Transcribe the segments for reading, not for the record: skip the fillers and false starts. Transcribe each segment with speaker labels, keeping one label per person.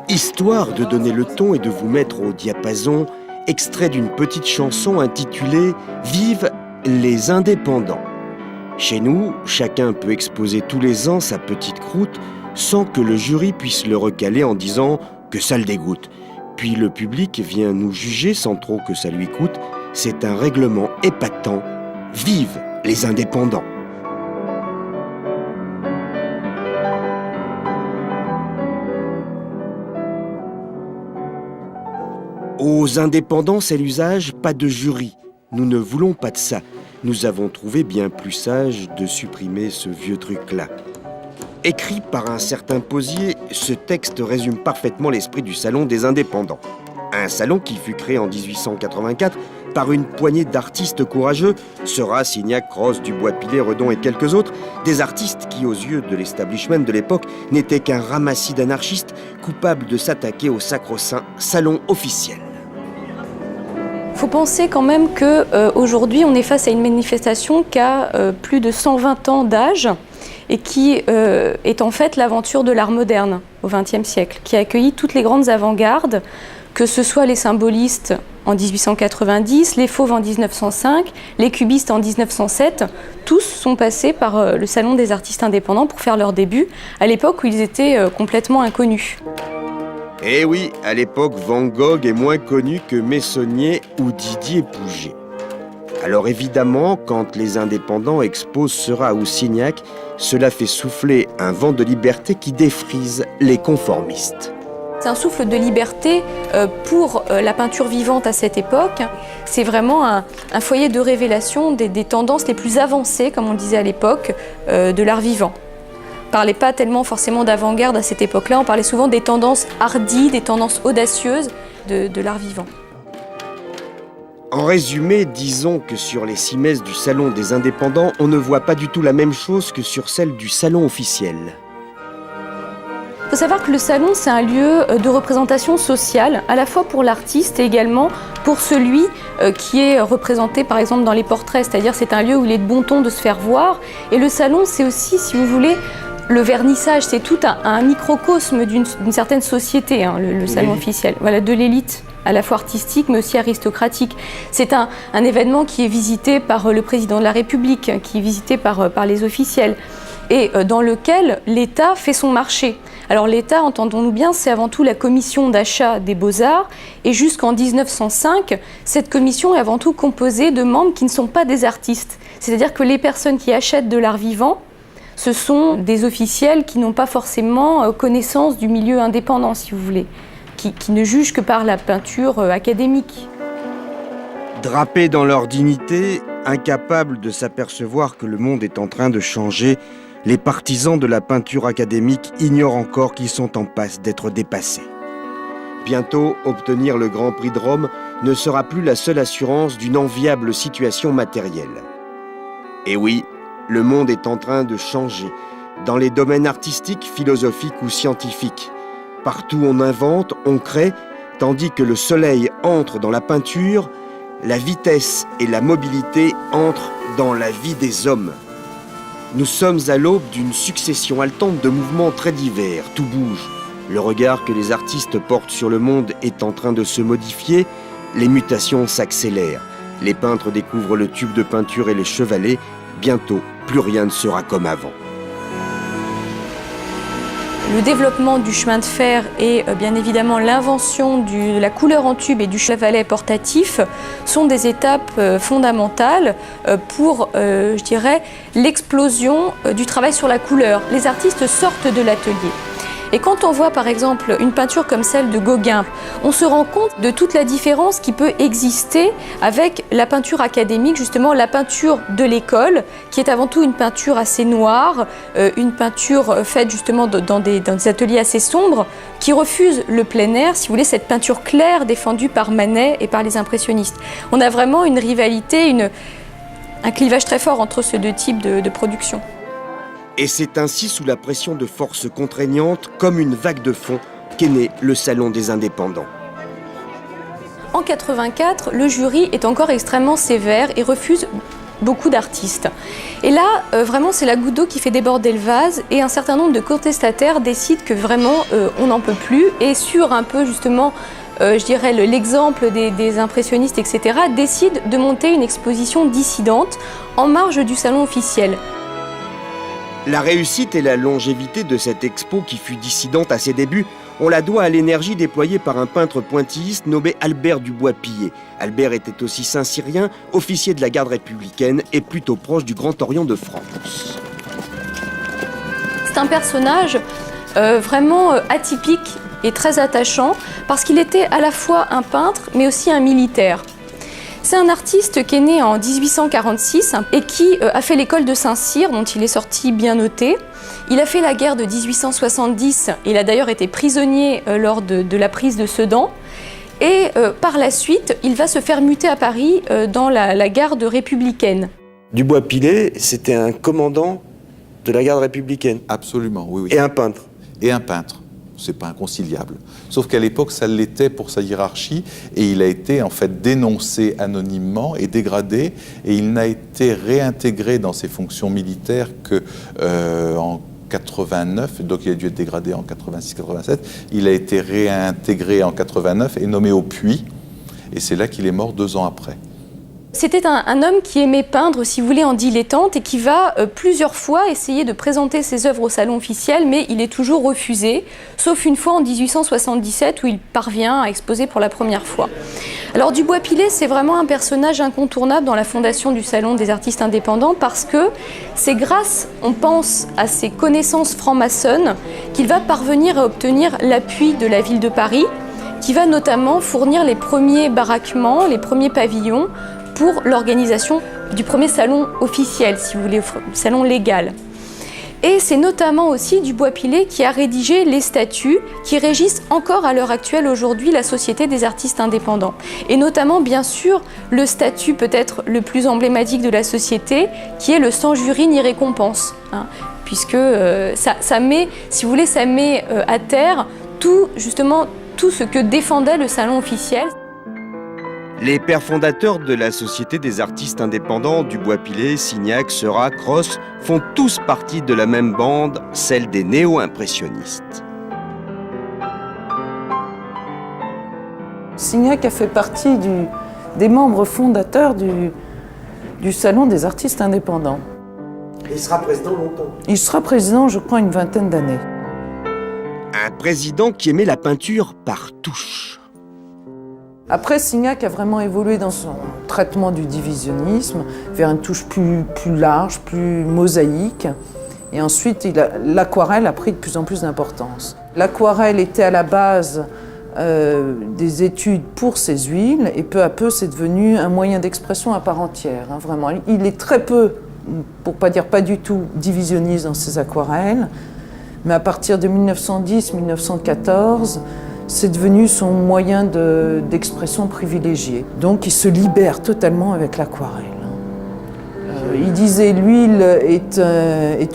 Speaker 1: Histoire de donner le ton et de vous mettre au diapason, extrait d'une petite chanson intitulée « Vive les indépendants ». Chez nous, chacun peut exposer tous les ans sa petite croûte sans que le jury puisse le recaler en disant que ça le dégoûte. Puis le public vient nous juger sans trop que ça lui coûte. C'est un règlement épatant. Vive les indépendants! Aux indépendants, c'est l'usage, pas de jury. Nous ne voulons pas de ça. Nous avons trouvé bien plus sage de supprimer ce vieux truc-là. Écrit par un certain Posier, ce texte résume parfaitement l'esprit du Salon des indépendants. Un salon qui fut créé en 1884 par une poignée d'artistes courageux, Seurat, Signac, Rosse, Dubois-Pillet, Redon et quelques autres, des artistes qui, aux yeux de l'establishment de l'époque, n'étaient qu'un ramassis d'anarchistes coupables de s'attaquer au sacro-saint salon officiel.
Speaker 2: Il faut penser quand même qu'aujourd'hui, on est face à une manifestation qui a plus de 120 ans d'âge et qui est en fait l'aventure de l'art moderne au XXe siècle, qui a accueilli toutes les grandes avant-gardes, que ce soit les symbolistes en 1890, les fauves en 1905, les cubistes en 1907, tous sont passés par le Salon des artistes indépendants pour faire leur début, à l'époque où ils étaient complètement inconnus.
Speaker 1: Eh oui, à l'époque, Van Gogh est moins connu que Meissonnier ou Didier Pouget. Alors évidemment, quand les indépendants exposent Seurat ou Signac, cela fait souffler un vent de liberté qui défrise les conformistes.
Speaker 2: C'est un souffle de liberté pour la peinture vivante à cette époque. C'est vraiment un foyer de révélation des tendances les plus avancées, comme on disait à l'époque, de l'art vivant. On ne parlait pas tellement forcément d'avant-garde à cette époque-là, on parlait souvent des tendances hardies, des tendances audacieuses de l'art vivant.
Speaker 1: En résumé, disons que sur les 6 messes du Salon des indépendants, on ne voit pas du tout la même chose que sur celle du salon officiel.
Speaker 2: Il faut savoir que le salon, c'est un lieu de représentation sociale, à la fois pour l'artiste et également pour celui qui est représenté par exemple dans les portraits, c'est-à-dire c'est un lieu où il est de bon ton de se faire voir. Et le salon, c'est aussi, si vous voulez, le vernissage, c'est tout un microcosme d'une certaine société, hein, le salon officiel, voilà, de l'élite, à la fois artistique mais aussi aristocratique. C'est un événement qui est visité par le président de la République, qui est visité par les officiels, et dans lequel l'État fait son marché. Alors l'État, entendons-nous bien, c'est avant tout la commission d'achat des beaux-arts, et jusqu'en 1905, cette commission est avant tout composée de membres qui ne sont pas des artistes. C'est-à-dire que les personnes qui achètent de l'art vivant, ce sont des officiels qui n'ont pas forcément connaissance du milieu indépendant, si vous voulez, qui ne jugent que par la peinture académique.
Speaker 1: Drapés dans leur dignité, incapables de s'apercevoir que le monde est en train de changer, les partisans de la peinture académique ignorent encore qu'ils sont en passe d'être dépassés. Bientôt, obtenir le Grand Prix de Rome ne sera plus la seule assurance d'une enviable situation matérielle. Et oui, le monde est en train de changer, dans les domaines artistiques, philosophiques ou scientifiques. Partout on invente, on crée, tandis que le soleil entre dans la peinture, la vitesse et la mobilité entrent dans la vie des hommes. Nous sommes à l'aube d'une succession haletante de mouvements très divers, tout bouge. Le regard que les artistes portent sur le monde est en train de se modifier, les mutations s'accélèrent. Les peintres découvrent le tube de peinture et les chevalets. Bientôt, plus rien ne sera comme avant.
Speaker 2: Le développement du chemin de fer et bien évidemment l'invention de la couleur en tube et du chevalet portatif sont des étapes fondamentales pour, je dirais, l'explosion du travail sur la couleur. Les artistes sortent de l'atelier. Et quand on voit par exemple une peinture comme celle de Gauguin, on se rend compte de toute la différence qui peut exister avec la peinture académique, justement la peinture de l'école, qui est avant tout une peinture assez noire, une peinture faite justement dans des ateliers assez sombres, qui refuse le plein air, si vous voulez, cette peinture claire défendue par Manet et par les impressionnistes. On a vraiment une rivalité, un clivage très fort entre ces deux types de production.
Speaker 1: Et c'est ainsi, sous la pression de forces contraignantes, comme une vague de fond, qu'est né le Salon des Indépendants.
Speaker 2: En 1984, le jury est encore extrêmement sévère et refuse beaucoup d'artistes. Et là, vraiment, c'est la goutte d'eau qui fait déborder le vase et un certain nombre de contestataires décident que vraiment, on n'en peut plus. Et sur un peu, justement, je dirais l'exemple des impressionnistes, etc., décident de monter une exposition dissidente en marge du salon officiel.
Speaker 1: La réussite et la longévité de cette expo qui fut dissidente à ses débuts, on la doit à l'énergie déployée par un peintre pointilliste nommé Albert Dubois-Pillet. Albert était aussi Saint-Cyrien, officier de la garde républicaine et plutôt proche du Grand Orient de France.
Speaker 2: C'est un personnage vraiment atypique et très attachant parce qu'il était à la fois un peintre mais aussi un militaire. C'est un artiste qui est né en 1846 et qui a fait l'école de Saint-Cyr, dont il est sorti bien noté. Il a fait la guerre de 1870, il a d'ailleurs été prisonnier lors de la prise de Sedan. Et par la suite, il va se faire muter à Paris dans la garde républicaine.
Speaker 1: Dubois-Pillet, c'était un commandant de la garde républicaine.
Speaker 3: Absolument, oui, oui.
Speaker 1: Et un peintre.
Speaker 3: Et un peintre. C'est pas inconciliable. Sauf qu'à l'époque, ça l'était pour sa hiérarchie, et il a été en fait dénoncé anonymement et dégradé, et il n'a été réintégré dans ses fonctions militaires que en 89, donc il a dû être dégradé en 86-87. Il a été réintégré en 89 et nommé au Puy, et c'est là qu'il est mort 2 ans après.
Speaker 2: C'était un homme qui aimait peindre, si vous voulez, en dilettante et qui va plusieurs fois essayer de présenter ses œuvres au salon officiel, mais il est toujours refusé, sauf une fois en 1877 où il parvient à exposer pour la première fois. Alors Dubois-Pillet, c'est vraiment un personnage incontournable dans la fondation du Salon des artistes indépendants parce que c'est grâce, on pense, à ses connaissances franc-maçonnes qu'il va parvenir à obtenir l'appui de la ville de Paris, qui va notamment fournir les premiers baraquements, les premiers pavillons, pour l'organisation du premier salon officiel, si vous voulez, salon légal. Et c'est notamment aussi Dubois-Pillet qui a rédigé les statuts qui régissent encore à l'heure actuelle aujourd'hui la Société des artistes indépendants. Et notamment, bien sûr, le statut peut-être le plus emblématique de la société, qui est le sans jury ni récompense. Puisque ça met, si vous voulez, ça met à terre tout ce que défendait le salon officiel.
Speaker 1: Les pères fondateurs de la Société des artistes indépendants, Dubois-Pillet, Signac, Seurat, Cros, font tous partie de la même bande, celle des néo-impressionnistes.
Speaker 4: Signac a fait partie des membres fondateurs du Salon des artistes indépendants.
Speaker 1: Il sera président longtemps.
Speaker 4: Il sera président, je crois, une 20aine d'années.
Speaker 1: Un président qui aimait la peinture par touche.
Speaker 4: Après, Signac a vraiment évolué dans son traitement du divisionnisme vers une touche plus large, plus mosaïque. Et ensuite, l'aquarelle a pris de plus en plus d'importance. L'aquarelle était à la base des études pour ses huiles et peu à peu, c'est devenu un moyen d'expression à part entière. Vraiment. Il est très peu, pour pas dire pas du tout, divisionniste dans ses aquarelles. Mais à partir de 1910-1914, c'est devenu son moyen d'expression privilégié. Donc il se libère totalement avec l'aquarelle. Il disait l'huile est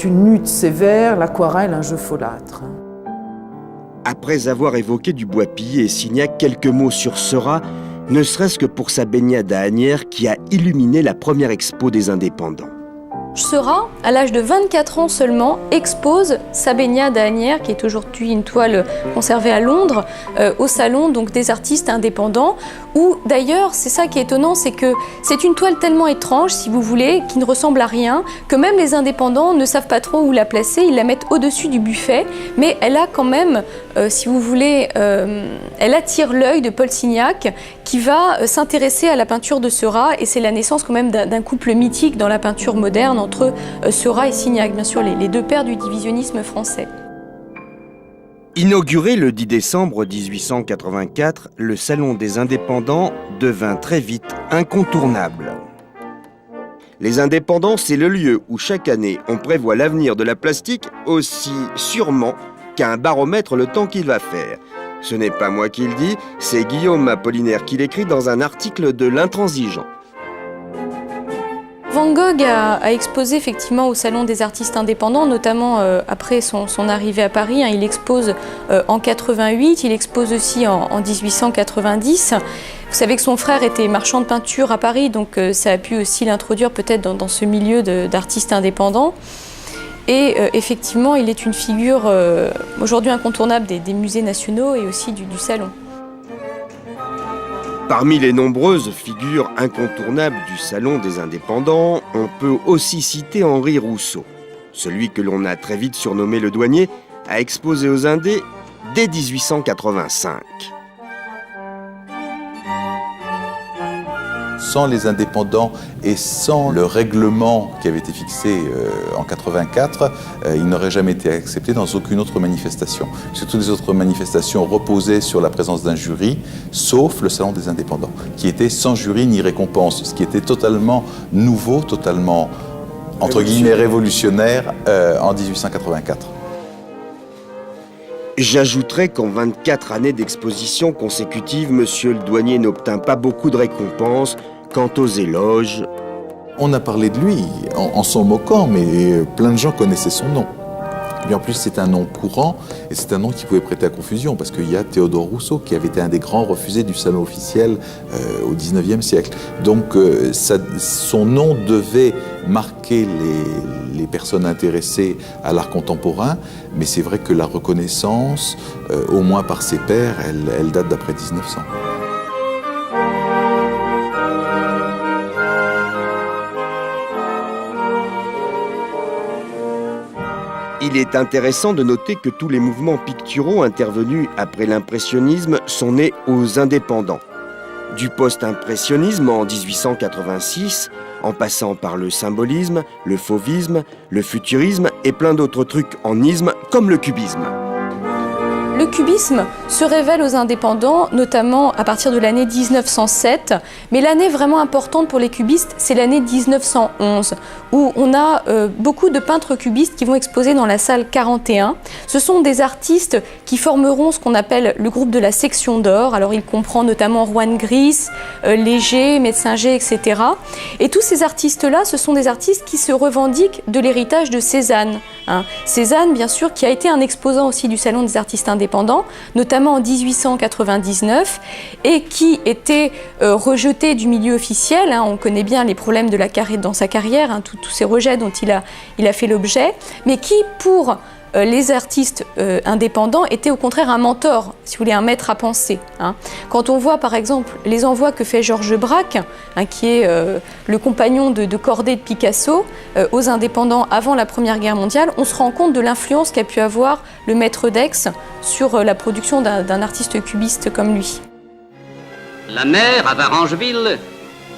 Speaker 4: une lutte sévère, l'aquarelle un jeu folâtre.
Speaker 1: Après avoir évoqué Dubois-Pillet et Signac, quelques mots sur Seurat, ne serait-ce que pour sa baignade à Asnières qui a illuminé la première expo des indépendants.
Speaker 2: Seurat, à l'âge de 24 ans seulement, expose sa baignade à Asnières, qui est aujourd'hui une toile conservée à Londres, au salon donc, des artistes indépendants, où d'ailleurs, c'est ça qui est étonnant, c'est que c'est une toile tellement étrange, si vous voulez, qui ne ressemble à rien, que même les indépendants ne savent pas trop où la placer, ils la mettent au-dessus du buffet, mais elle a quand même, si vous voulez, elle attire l'œil de Paul Signac, qui va s'intéresser à la peinture de Seurat, et c'est la naissance quand même d'un couple mythique dans la peinture moderne entre Seurat et Signac, bien sûr les deux pères du divisionnisme français.
Speaker 1: Inauguré le 10 décembre 1884, le Salon des Indépendants devint très vite incontournable. Les Indépendants, c'est le lieu où chaque année on prévoit l'avenir de la plastique aussi sûrement qu'un baromètre le temps qu'il va faire. Ce n'est pas moi qui le dis, c'est Guillaume Apollinaire qui l'écrit dans un article de l'Intransigeant.
Speaker 2: Van Gogh a exposé effectivement au Salon des artistes indépendants, notamment après son arrivée à Paris. Il expose en 88, il expose aussi en 1890. Vous savez que son frère était marchand de peinture à Paris, donc ça a pu aussi l'introduire peut-être dans ce milieu d'artistes indépendants. Et effectivement, il est une figure aujourd'hui incontournable des musées nationaux et aussi du Salon.
Speaker 1: Parmi les nombreuses figures incontournables du Salon des Indépendants, on peut aussi citer Henri Rousseau. Celui que l'on a très vite surnommé le douanier a exposé aux Indés dès 1885.
Speaker 3: Sans les indépendants et sans le règlement qui avait été fixé en 84, il n'aurait jamais été accepté dans aucune autre manifestation. Parce que toutes les autres manifestations reposaient sur la présence d'un jury, sauf le Salon des indépendants, qui était sans jury ni récompense, ce qui était totalement nouveau, totalement, entre guillemets, révolutionnaire en 1884.
Speaker 1: J'ajouterais qu'en 24 années d'exposition consécutive, monsieur le douanier n'obtint pas beaucoup de récompenses. Quant aux éloges...
Speaker 3: On a parlé de lui en s'en moquant, mais plein de gens connaissaient son nom. Et en plus, c'est un nom courant, et c'est un nom qui pouvait prêter à confusion, parce qu'il y a Théodore Rousseau, qui avait été un des grands refusés du salon officiel au XIXe siècle. Donc, son nom devait marquer les personnes intéressées à l'art contemporain, mais c'est vrai que la reconnaissance, au moins par ses pairs, elle date d'après 1900.
Speaker 1: Il est intéressant de noter que tous les mouvements picturaux intervenus après l'impressionnisme sont nés aux indépendants. Du post-impressionnisme en 1886, en passant par le symbolisme, le fauvisme, le futurisme et plein d'autres trucs en isme comme le cubisme.
Speaker 2: Le cubisme se révèle aux indépendants, notamment à partir de l'année 1907. Mais l'année vraiment importante pour les cubistes, c'est l'année 1911, où on a beaucoup de peintres cubistes qui vont exposer dans la salle 41. Ce sont des artistes qui formeront ce qu'on appelle le groupe de la section d'or. Alors il comprend notamment Juan Gris, Léger, Metzinger, etc. Et tous ces artistes-là, ce sont des artistes qui se revendiquent de l'héritage de Cézanne. Cézanne, bien sûr, qui a été un exposant aussi du Salon des artistes indépendants, notamment en 1899, et qui était rejeté du milieu officiel. On connaît bien les problèmes dans sa carrière, tous ces rejets dont il a fait l'objet, mais qui, pour les artistes indépendants, était au contraire un mentor, si vous voulez, un maître à penser. Quand on voit par exemple les envois que fait Georges Braque, qui est le compagnon de cordée de Picasso, aux indépendants avant la Première Guerre mondiale, on se rend compte de l'influence qu'a pu avoir le maître d'Aix sur la production d'un artiste cubiste comme lui.
Speaker 5: La mer à Varangeville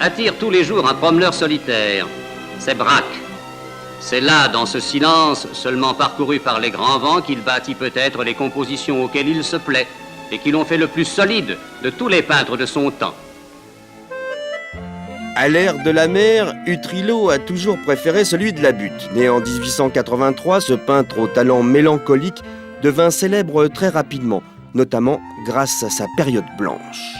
Speaker 5: attire tous les jours un promeneur solitaire. C'est Braque. C'est là, dans ce silence, seulement parcouru par les grands vents, qu'il bâtit peut-être les compositions auxquelles il se plaît et qui l'ont fait le plus solide de tous les peintres de son temps.
Speaker 1: À l'ère de la mer, Utrillo a toujours préféré celui de la butte. Né en 1883, ce peintre au talent mélancolique devint célèbre très rapidement, notamment grâce à sa période blanche.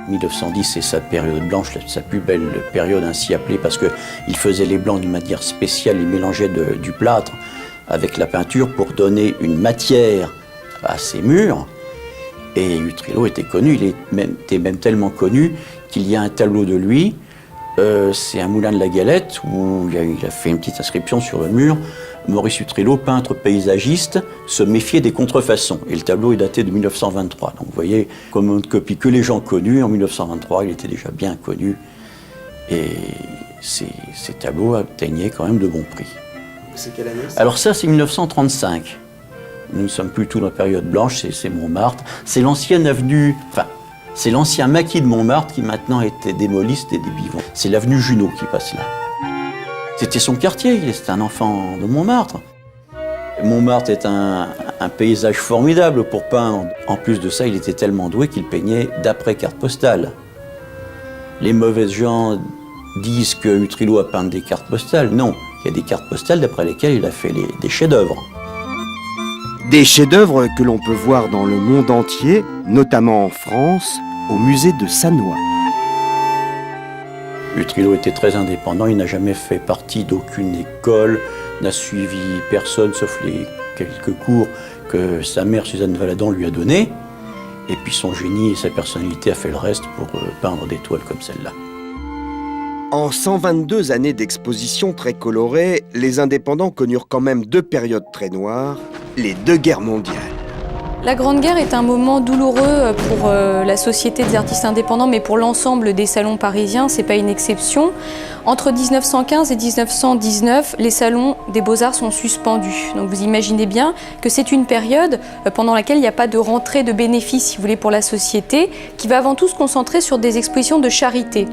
Speaker 6: 1910, c'est sa période blanche, sa plus belle période ainsi appelée, parce qu'il faisait les blancs d'une manière spéciale, il mélangeait du plâtre avec la peinture pour donner une matière à ses murs. Et Utrillo était connu, était même tellement connu qu'il y a un tableau de lui, c'est un moulin de la Galette, où il a fait une petite inscription sur le mur. Maurice Utrillo, peintre paysagiste, se méfiait des contrefaçons. Et le tableau est daté de 1923. Donc vous voyez, comme on ne copie que les gens connus, en 1923, il était déjà bien connu. Et ces tableaux atteignaient quand même de bons prix.
Speaker 1: C'est quelle année ça ?
Speaker 6: Alors ça, c'est 1935. Nous ne sommes plus tout dans la période blanche, c'est Montmartre. C'est l'ancienne avenue... Enfin, c'est l'ancien maquis de Montmartre qui maintenant a été démoli, c'était des bivons. C'est l'avenue Junot qui passe là. C'était son quartier, c'était un enfant de Montmartre. Montmartre est un paysage formidable pour peindre. En plus de ça, il était tellement doué qu'il peignait d'après carte postale. Les mauvaises gens disent que Utrillo a peint des cartes postales. Non, il y a des cartes postales d'après lesquelles il a fait des chefs-d'œuvre.
Speaker 1: Des chefs-d'œuvre que l'on peut voir dans le monde entier, notamment en France, au musée de Sannois.
Speaker 6: Utrillo était très indépendant, il n'a jamais fait partie d'aucune école, n'a suivi personne sauf les quelques cours que sa mère Suzanne Valadon lui a donnés. Et puis son génie et sa personnalité a fait le reste pour peindre des toiles comme celle-là.
Speaker 1: En 122 années d'exposition très colorées, les indépendants connurent quand même 2 périodes très noires, les 2 guerres mondiales.
Speaker 2: La Grande Guerre est un moment douloureux pour la société des artistes indépendants, mais pour l'ensemble des salons parisiens, c'est pas une exception. Entre 1915 et 1919, les salons des Beaux-Arts sont suspendus. Donc vous imaginez bien que c'est une période pendant laquelle il n'y a pas de rentrée de bénéfices, si vous voulez, pour la société, qui va avant tout se concentrer sur des expositions de charité.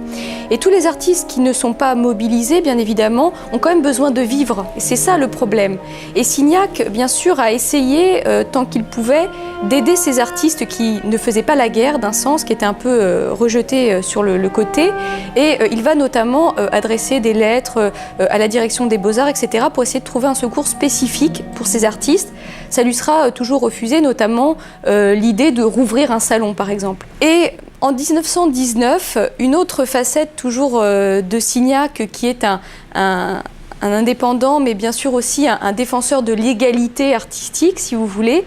Speaker 2: Et tous les artistes qui ne sont pas mobilisés, bien évidemment, ont quand même besoin de vivre. Et c'est ça le problème. Et Signac, bien sûr, a essayé, tant qu'il pouvait, d'aider ces artistes qui ne faisaient pas la guerre, d'un sens, qui étaient un peu rejetés sur le côté. Et il va notamment adresser des lettres à la direction des Beaux-Arts, etc., pour essayer de trouver un secours spécifique pour ces artistes. Ça lui sera toujours refusé, notamment l'idée de rouvrir un salon, par exemple. Et en 1919, une autre facette toujours de Signac, qui est un indépendant, mais bien sûr aussi un défenseur de l'égalité artistique, si vous voulez,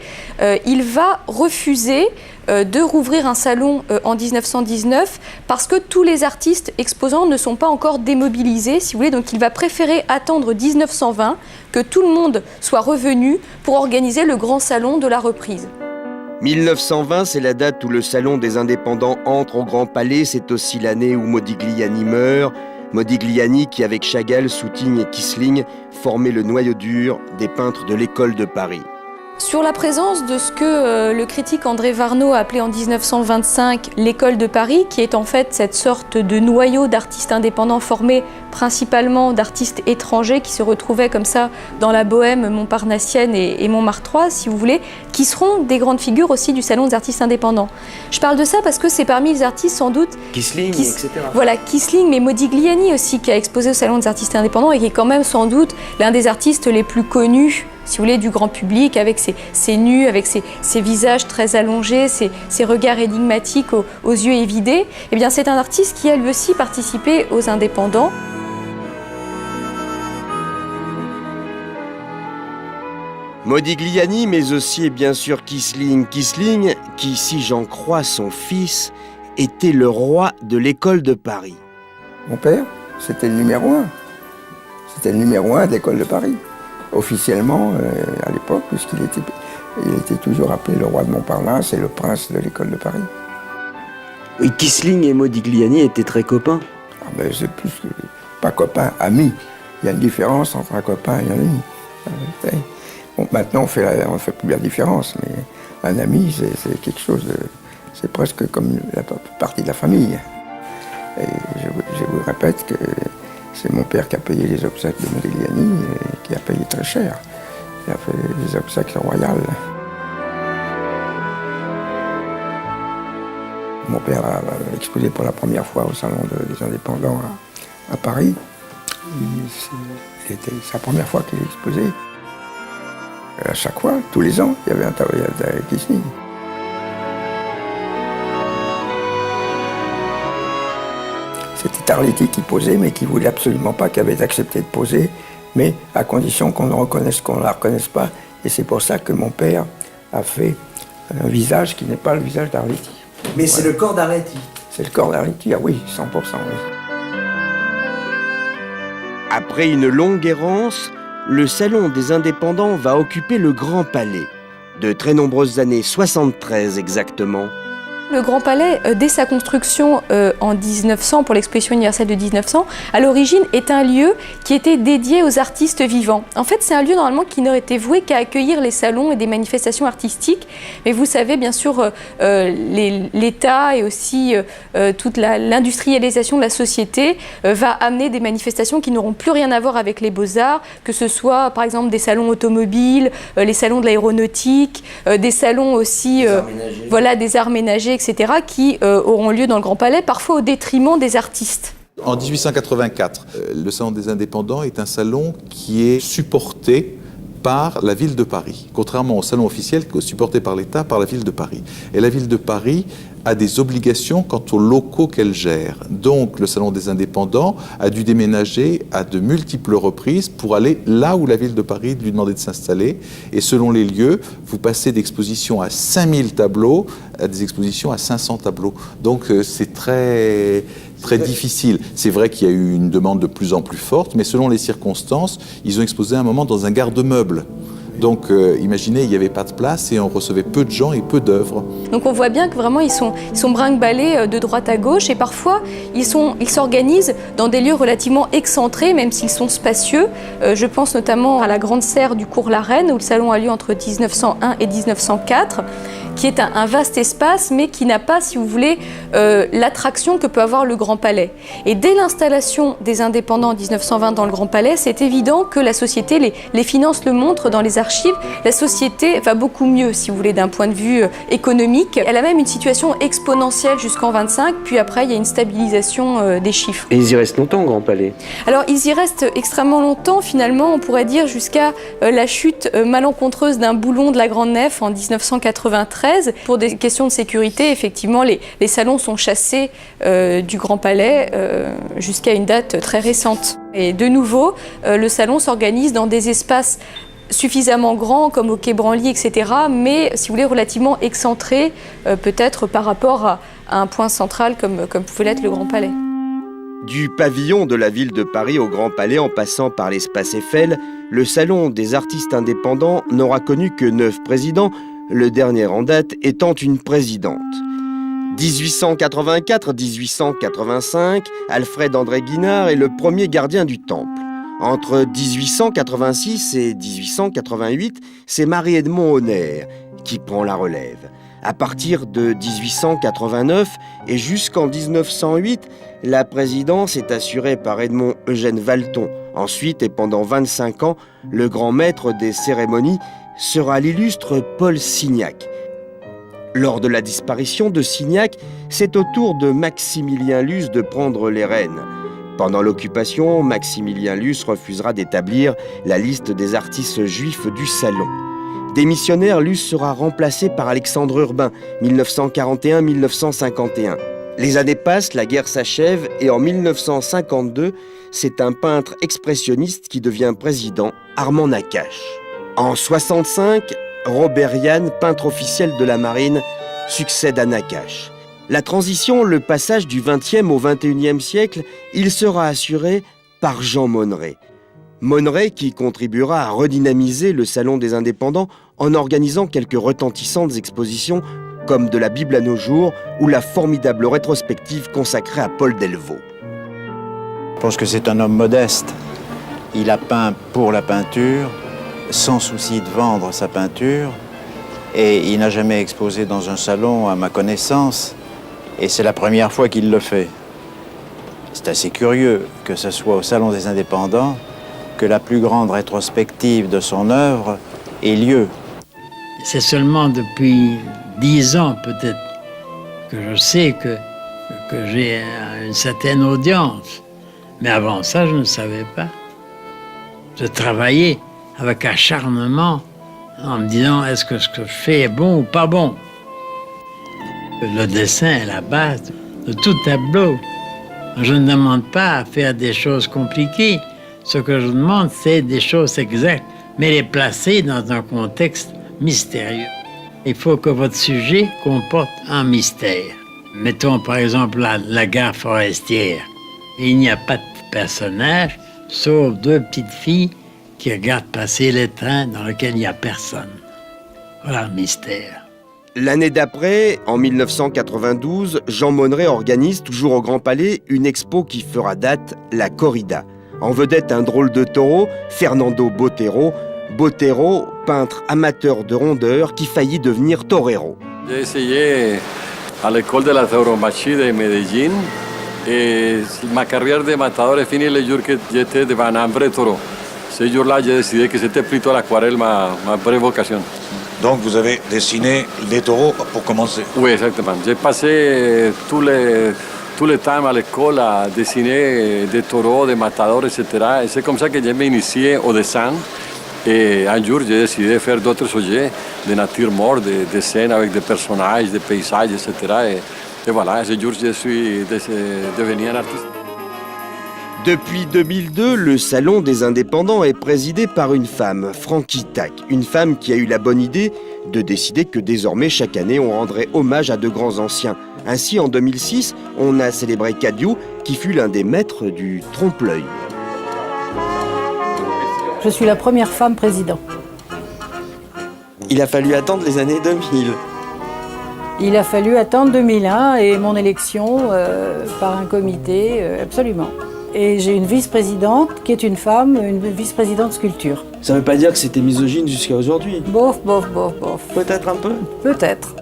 Speaker 2: il va refuser de rouvrir un salon en 1919 parce que tous les artistes exposants ne sont pas encore démobilisés, si vous voulez, donc il va préférer attendre 1920 que tout le monde soit revenu pour organiser le grand salon de la reprise.
Speaker 1: 1920, c'est la date où le salon des indépendants entre au Grand Palais, c'est aussi l'année où Modigliani meurt. Modigliani qui, avec Chagall, Soutigny et Kissling, formait le noyau dur des peintres de l'école de Paris.
Speaker 2: Sur la présence de ce que le critique André Varnaud a appelé en 1925 l'école de Paris, qui est en fait cette sorte de noyau d'artistes indépendants formés principalement d'artistes étrangers qui se retrouvaient comme ça dans la bohème montparnassienne et montmartroise, si vous voulez, qui seront des grandes figures aussi du salon des artistes indépendants. Je parle de ça parce que c'est parmi les artistes sans doute...
Speaker 1: Kissling, etc.
Speaker 2: Voilà, Kissling, mais Modigliani aussi, qui a exposé au salon des artistes indépendants et qui est quand même sans doute l'un des artistes les plus connus, si vous voulez, du grand public, avec ses nus, avec ses visages très allongés, ses regards énigmatiques aux yeux évidés. Eh bien, c'est un artiste qui a lui aussi participé aux indépendants.
Speaker 1: Modigliani, mais aussi et bien sûr Kissling. Kissling, qui, si j'en crois son fils, était le roi de l'école de Paris.
Speaker 7: Mon père, c'était le numéro 1. C'était le numéro 1 de l'école de Paris. Officiellement, à l'époque, puisqu'il était toujours appelé le roi de Montparnasse et le prince de l'école de Paris.
Speaker 1: Oui, Kissling et Modigliani étaient très copains.
Speaker 7: Ah ben, c'est plus que pas copains, amis. Il y a une différence entre un copain et un ami. Bon, maintenant, on fait plus la différence, mais un ami, c'est quelque chose de... C'est presque comme la partie de la famille. Et je vous répète que c'est mon père qui a payé les obsèques de Modigliani et qui a payé très cher. Il a fait des obsèques royales. Mon père a exposé pour la première fois au Salon des Indépendants à Paris. C'était sa première fois qu'il exposait. À chaque fois, tous les ans, il y avait un tableau avec Kissling. C'était Arletty qui posait, mais qui ne voulait absolument pas, qui avait accepté de poser, mais à condition qu'on ne la reconnaisse pas. Et c'est pour ça que mon père a fait un visage qui n'est pas le visage d'Arletty.
Speaker 1: Mais c'est le corps d'Arletty.
Speaker 7: C'est le corps d'Arletty, ah oui, 100%. Oui.
Speaker 1: Après une longue errance, le Salon des Indépendants va occuper le Grand Palais. De très nombreuses années, 73 exactement.
Speaker 2: Le Grand Palais, dès sa construction en 1900, pour l'exposition universelle de 1900, à l'origine est un lieu qui était dédié aux artistes vivants. En fait, c'est un lieu normalement qui n'aurait été voué qu'à accueillir les salons et des manifestations artistiques. Mais vous savez, bien sûr, l'État et aussi toute l'industrialisation de la société va amener des manifestations qui n'auront plus rien à voir avec les beaux-arts, que ce soit par exemple des salons automobiles, les salons de l'aéronautique, des salons aussi des arts ménagers, etc., qui auront lieu dans le Grand Palais, parfois au détriment des artistes.
Speaker 3: En 1884, le Salon des Indépendants est un salon qui est supporté par la ville de Paris, contrairement au salon officiel supporté par l'État, par la ville de Paris. Et la ville de Paris a des obligations quant aux locaux qu'elle gère. Donc le Salon des Indépendants a dû déménager à de multiples reprises pour aller là où la ville de Paris lui demandait de s'installer. Et selon les lieux, vous passez d'expositions à 5000 tableaux à des expositions à 500 tableaux. Donc c'est très difficile. C'est vrai qu'il y a eu une demande de plus en plus forte, mais selon les circonstances, ils ont exposé à un moment dans un garde-meuble. Donc imaginez, il n'y avait pas de place et on recevait peu de gens et peu d'œuvres.
Speaker 2: Donc on voit bien que vraiment ils sont brinque-ballés de droite à gauche et parfois ils s'organisent dans des lieux relativement excentrés, même s'ils sont spacieux. Je pense notamment à la Grande Serre du Cours la Reine, où le salon a lieu entre 1901 et 1904, qui est un vaste espace, mais qui n'a pas, si vous voulez, l'attraction que peut avoir le Grand Palais. Et dès l'installation des indépendants en 1920 dans le Grand Palais, c'est évident que la société, les finances le montrent dans les archives, la société va beaucoup mieux, si vous voulez, d'un point de vue économique. Elle a même une situation exponentielle jusqu'en 25, puis après, il y a une stabilisation des chiffres.
Speaker 8: Et ils y restent longtemps au Grand Palais?
Speaker 2: Alors, ils y restent extrêmement longtemps, finalement, on pourrait dire jusqu'à la chute malencontreuse d'un boulon de la Grande Nef en 1993. Pour des questions de sécurité, effectivement, les salons sont chassés du Grand Palais jusqu'à une date très récente. Et de nouveau, le salon s'organise dans des espaces suffisamment grands comme au Quai Branly, etc., mais, si vous voulez, relativement excentrés, peut-être par rapport à un point central comme pouvait l'être le Grand Palais.
Speaker 1: Du pavillon de la ville de Paris au Grand Palais, en passant par l'espace Eiffel, le Salon des artistes indépendants n'aura connu que 9 présidents, le dernier en date étant une présidente. 1884-1885, Alfred André Guinard est le premier gardien du Temple. Entre 1886 et 1888, c'est Marie-Edmond Honner qui prend la relève. À partir de 1889 et jusqu'en 1908, la présidence est assurée par Edmond Eugène Valton. Ensuite, et pendant 25 ans, le grand maître des cérémonies sera l'illustre Paul Signac. Lors de la disparition de Signac, c'est au tour de Maximilien Luce de prendre les rênes. Pendant l'occupation, Maximilien Luce refusera d'établir la liste des artistes juifs du salon. Démissionnaire, Luce sera remplacé par Alexandre Urbain, 1941-1951. Les années passent, la guerre s'achève et en 1952, c'est un peintre expressionniste qui devient président, Armand Nakache. En 1965, Robert Yann, peintre officiel de la marine, succède à Nakache. La transition, le passage du XXe au XXIe siècle, il sera assuré par Jean Monneret. Monneret qui contribuera à redynamiser le Salon des Indépendants en organisant quelques retentissantes expositions comme de la Bible à nos jours ou la formidable rétrospective consacrée à Paul Delvaux.
Speaker 9: Je pense que c'est un homme modeste. Il a peint pour la peinture, sans souci de vendre sa peinture, et il n'a jamais exposé dans un salon à ma connaissance, et c'est la première fois qu'il le fait. C'est assez curieux que ce soit au Salon des Indépendants que la plus grande rétrospective de son œuvre ait lieu.
Speaker 10: C'est seulement depuis 10 ans peut-être que je sais que j'ai une certaine audience. Mais avant ça, je ne savais pas. Je travaillais avec acharnement en me disant est-ce que ce que je fais est bon ou pas bon. Le dessin est la base de tout tableau. Je ne demande pas à faire des choses compliquées. Ce que je demande, c'est des choses exactes, mais les placer dans un contexte mystérieux. Il faut que votre sujet comporte un mystère. Mettons par exemple la gare forestière. Il n'y a pas de personnage, sauf 2 petites filles qui regardent passer les trains dans lesquels il n'y a personne. Voilà le mystère.
Speaker 1: L'année d'après, en 1992, Jean Monneret organise, toujours au Grand Palais, une expo qui fera date, la corrida. En vedette un drôle de taureau, Fernando Botero. Botero, peintre amateur de rondeur qui faillit devenir torero.
Speaker 8: J'ai essayé à l'école de la tauromachie de Medellín et ma carrière de matador est finie le jour que j'étais devant un vrai taureau. Ce jour-là, j'ai décidé que c'était plutôt l'aquarelle ma vraie vocation.
Speaker 11: Donc vous avez dessiné les taureaux pour commencer?
Speaker 8: Oui, exactement. J'ai passé tout le temps à l'école à dessiner des taureaux, des matadors, etc. Et c'est comme ça que je m'ai initié au dessin. Et un jour, j'ai décidé de faire d'autres sujets, de nature morte, des scènes avec des personnages, des paysages, etc. Et voilà, ce jour, je suis devenu un artiste.
Speaker 1: Depuis 2002, le Salon des Indépendants est présidé par une femme, Frankie Tack. Une femme qui a eu la bonne idée de décider que désormais, chaque année, on rendrait hommage à de grands anciens. Ainsi, en 2006, on a célébré Cadieux, qui fut l'un des maîtres du trompe-l'œil.
Speaker 12: Je suis la première femme président.
Speaker 13: Il a fallu attendre les années 2000.
Speaker 12: Il a fallu attendre 2001 et mon élection par un comité, absolument. Et j'ai une vice-présidente qui est une femme, une vice-présidente sculpture.
Speaker 13: Ça veut pas dire que c'était misogyne jusqu'à aujourd'hui.
Speaker 12: Bof.
Speaker 13: Peut-être un peu.
Speaker 12: Peut-être.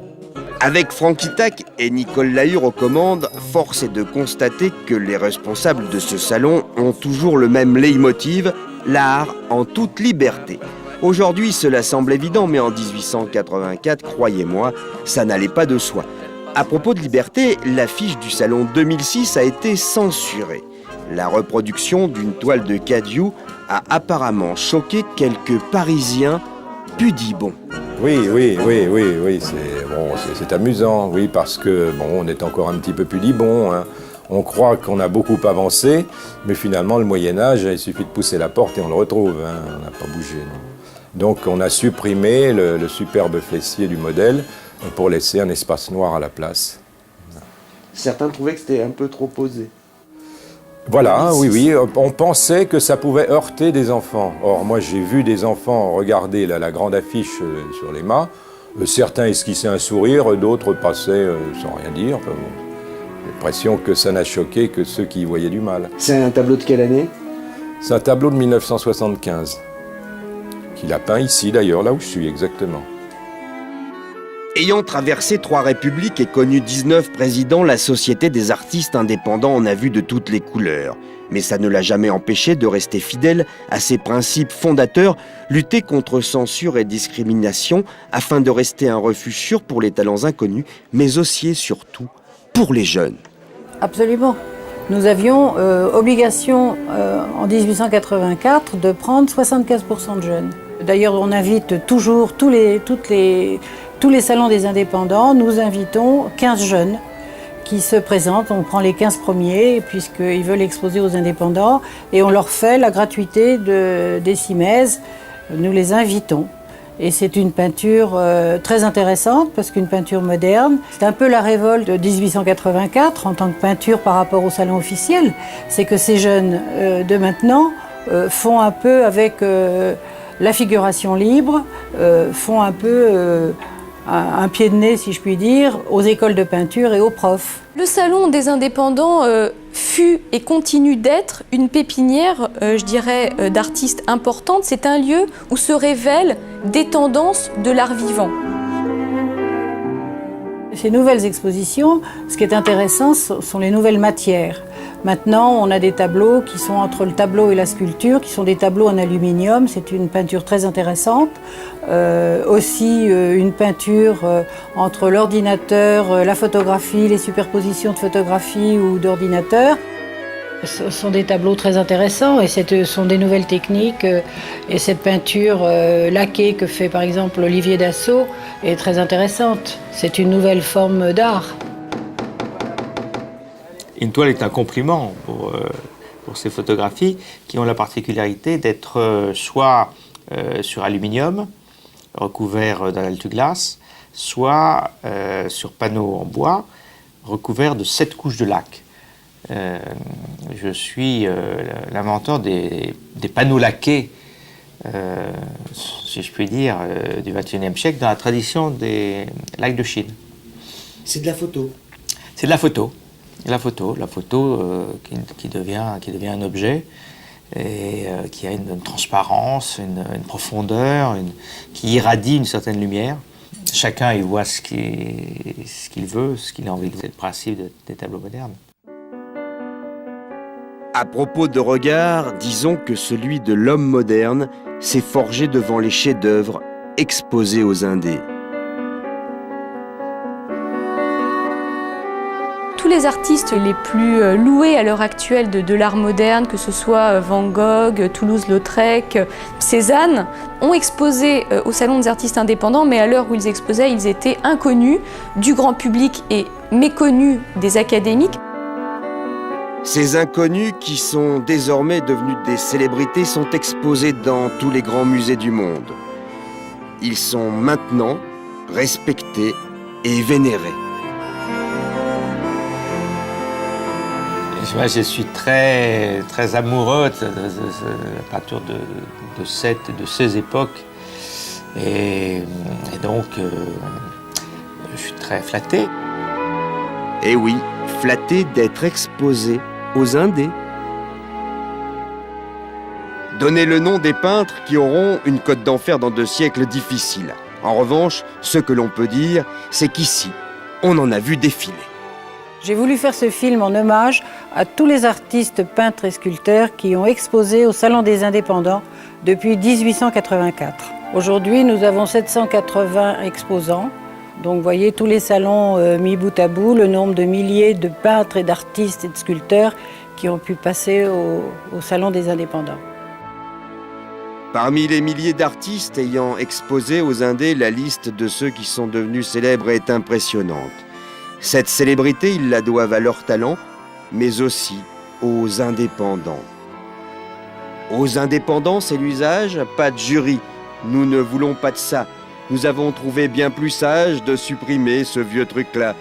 Speaker 1: Avec Frankie Tack et Nicole Lahur aux commandes, force est de constater que les responsables de ce salon ont toujours le même leitmotiv, l'art en toute liberté. Aujourd'hui, cela semble évident, mais en 1884, croyez-moi, ça n'allait pas de soi. À propos de liberté, l'affiche du salon 2006 a été censurée. La reproduction d'une toile de Cadieux a apparemment choqué quelques Parisiens pudibonds.
Speaker 14: Oui, c'est amusant, oui, parce que on est encore un petit peu pudibond. Hein. On croit qu'on a beaucoup avancé, mais finalement, le Moyen-Âge, il suffit de pousser la porte et on le retrouve. Hein. On n'a pas bougé. Non. Donc, on a supprimé le superbe fessier du modèle pour laisser un espace noir à la place.
Speaker 13: Certains trouvaient que c'était un peu trop posé.
Speaker 14: Voilà, oui, on pensait que ça pouvait heurter des enfants. Or, moi, j'ai vu des enfants regarder la grande affiche sur les mâts. Certains esquissaient un sourire, d'autres passaient sans rien dire. Enfin, j'ai l'impression que ça n'a choqué que ceux qui y voyaient du mal.
Speaker 13: C'est un tableau de quelle année?
Speaker 14: C'est un tableau de 1975, qu'il a peint ici d'ailleurs, là où je suis exactement.
Speaker 1: Ayant traversé 3 républiques et connu 19 présidents, la Société des artistes indépendants en a vu de toutes les couleurs. Mais ça ne l'a jamais empêché de rester fidèle à ses principes fondateurs, lutter contre censure et discrimination, afin de rester un refuge sûr pour les talents inconnus, mais aussi et surtout pour les jeunes.
Speaker 12: Absolument. Nous avions obligation en 1884 de prendre 75% de jeunes. D'ailleurs, on invite toujours tous les salons des indépendants, nous invitons 15 jeunes qui se présentent. On prend les 15 premiers puisqu'ils veulent exposer aux indépendants et on leur fait la gratuité des Simèzes. Nous les invitons. Et c'est une peinture très intéressante parce qu'une peinture moderne, c'est un peu la révolte de 1884 en tant que peinture par rapport au salon officiel. C'est que ces jeunes de maintenant font un peu avec la figuration libre, font un peu un pied de nez, si je puis dire, aux écoles de peinture et aux profs.
Speaker 2: Le Salon des indépendants fut et continue d'être une pépinière, je dirais, d'artistes importantes. C'est un lieu où se révèlent des tendances de l'art vivant.
Speaker 12: Ces nouvelles expositions, ce qui est intéressant, sont les nouvelles matières. Maintenant, on a des tableaux qui sont entre le tableau et la sculpture, qui sont des tableaux en aluminium. C'est une peinture très intéressante. Aussi une peinture entre l'ordinateur, la photographie, les superpositions de photographie ou d'ordinateur. Ce sont des tableaux très intéressants et ce sont des nouvelles techniques. Et cette peinture laquée que fait par exemple Olivier Dassault est très intéressante. C'est une nouvelle forme d'art.
Speaker 15: Une toile est un complément pour ces photographies qui ont la particularité d'être soit sur aluminium, recouvert d'un altuglace, soit sur panneau en bois, recouvert de 7 couches de laque. Je suis l'inventeur des panneaux laqués si je puis dire, du XXIe siècle dans la tradition des lacs de Chine.
Speaker 13: C'est de la photo.
Speaker 15: C'est de la photo. La photo qui devient un objet et qui a une transparence, une profondeur, qui irradie une certaine lumière. Chacun y voit ce qu'il veut, ce qu'il a envie de voir. C'est le principe des tableaux modernes.
Speaker 1: À propos de regard, disons que celui de l'homme moderne s'est forgé devant les chefs-d'œuvre exposés aux Indés.
Speaker 2: Tous les artistes les plus loués à l'heure actuelle de l'art moderne, que ce soit Van Gogh, Toulouse-Lautrec, Cézanne, ont exposé au Salon des artistes indépendants, mais à l'heure où ils exposaient, ils étaient inconnus du grand public et méconnus des académiques.
Speaker 1: Ces inconnus, qui sont désormais devenus des célébrités, sont exposés dans tous les grands musées du monde. Ils sont maintenant respectés et vénérés.
Speaker 15: Moi, je suis très, très amoureux de la peinture de ces époques. Et donc, je suis très flatté.
Speaker 1: Et oui, flatté d'être exposé aux Indés. Donnez le nom des peintres qui auront une cote d'enfer dans 2 siècles difficiles. En revanche, ce que l'on peut dire, c'est qu'ici, on en a vu défiler.
Speaker 12: J'ai voulu faire ce film en hommage à tous les artistes, peintres et sculpteurs qui ont exposé au Salon des Indépendants depuis 1884. Aujourd'hui, nous avons 780 exposants. Donc vous voyez tous les salons mis bout à bout, le nombre de milliers de peintres et d'artistes et de sculpteurs qui ont pu passer au Salon des Indépendants.
Speaker 1: Parmi les milliers d'artistes ayant exposé aux Indés, la liste de ceux qui sont devenus célèbres est impressionnante. Cette célébrité, ils la doivent à leur talent, mais aussi aux indépendants. Aux indépendants, c'est l'usage, pas de jury. Nous ne voulons pas de ça. Nous avons trouvé bien plus sage de supprimer ce vieux truc-là.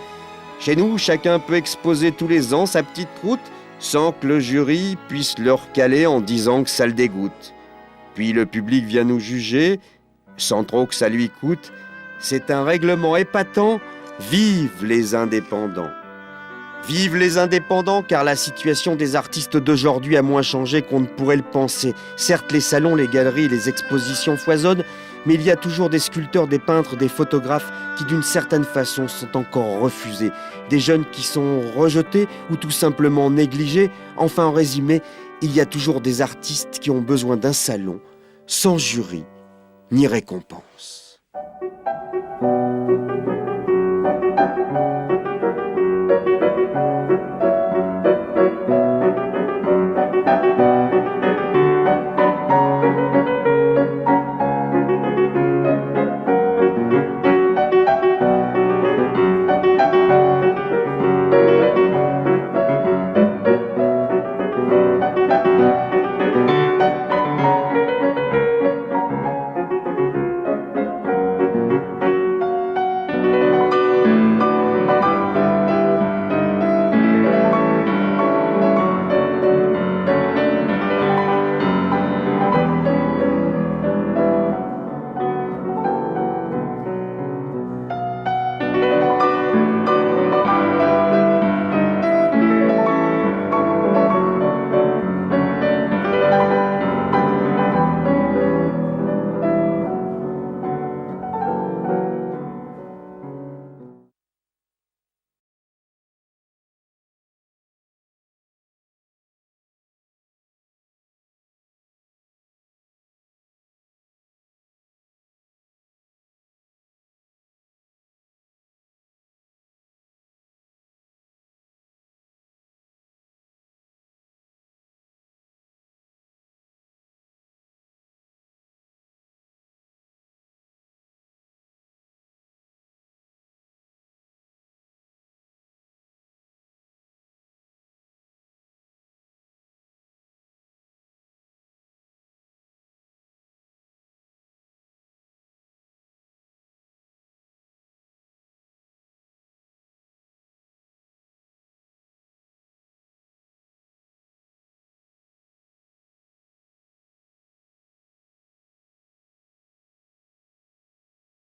Speaker 1: Chez nous, chacun peut exposer tous les ans sa petite croûte sans que le jury puisse leur caler en disant que ça le dégoûte. Puis le public vient nous juger, sans trop que ça lui coûte. C'est un règlement épatant. Vive les indépendants! Vive les indépendants, car la situation des artistes d'aujourd'hui a moins changé qu'on ne pourrait le penser. Certes, les salons, les galeries, les expositions foisonnent, mais il y a toujours des sculpteurs, des peintres, des photographes qui, d'une certaine façon, sont encore refusés. Des jeunes qui sont rejetés ou tout simplement négligés. Enfin, en résumé, il y a toujours des artistes qui ont besoin d'un salon, sans jury ni récompense.